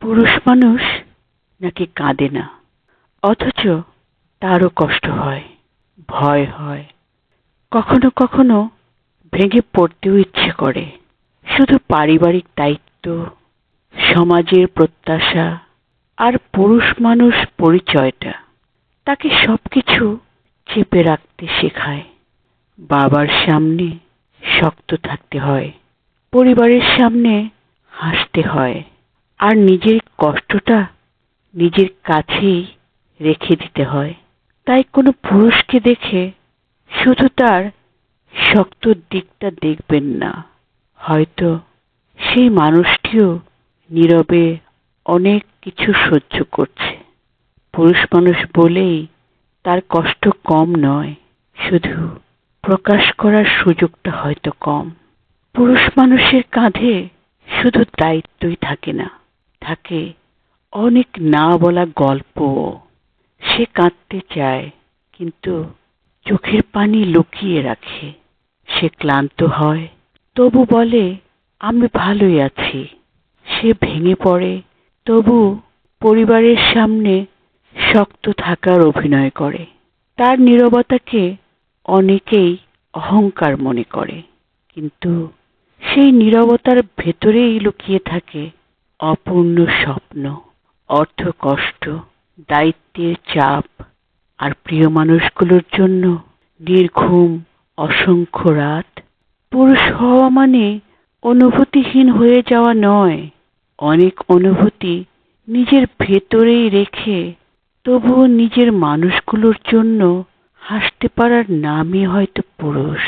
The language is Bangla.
পুরুষ মানুষ নাকি কাঁদে না, অথচ তারও কষ্ট হয়, ভয় হয়, কখনো কখনো ভেঙে পড়তেও ইচ্ছে করে। শুধু পারিবারিক দায়িত্ব, সমাজের প্রত্যাশা আর পুরুষ মানুষ পরিচয়টা তাকে সবকিছু চেপে রাখতে শেখায়। বাবার সামনে শক্ত থাকতে হয়, পরিবারের সামনে হাসতে হয়, আর নিজের কষ্টটা নিজের কাছেই রেখে দিতে হয়। তাই কোনো পুরুষকে দেখে শুধু তার শক্ত দিকটা দেখবেন না, হয়তো সেই মানুষটিও নীরবে অনেক কিছু সহ্য করছে। পুরুষ মানুষ বলেই তার কষ্ট কম নয়, শুধু প্রকাশ করার সুযোগটা হয়তো কম। পুরুষ মানুষের কাঁধে শুধু দায়িত্বই থাকে না, থাকে অনেক না বলা গল্প। সে কাঁদতে চায়, কিন্তু চোখের পানি লুকিয়ে রাখে। সে ক্লান্ত হয়, তবু বলে আমি ভালোই আছি। সে ভেঙে পড়ে, তবু পরিবারের সামনে শক্ত থাকার অভিনয় করে। তার নীরবতাকে অনেকেই অহংকার মনে করে, কিন্তু সেই নীরবতার ভেতরেই লুকিয়ে থাকে অপূর্ণ স্বপ্ন, অর্থকষ্ট, দায়িত্বের চাপ, আর প্রিয় মানুষগুলোর জন্য নির্ঘুম অসংখ্য রাত। পুরুষ হওয়া মানে অনুভূতিহীন হয়ে যাওয়া নয়, অনেক অনুভূতি নিজের ভেতরেই রেখে তবুও নিজের মানুষগুলোর জন্য হাসতে পারার নামই হয়তো পুরুষ।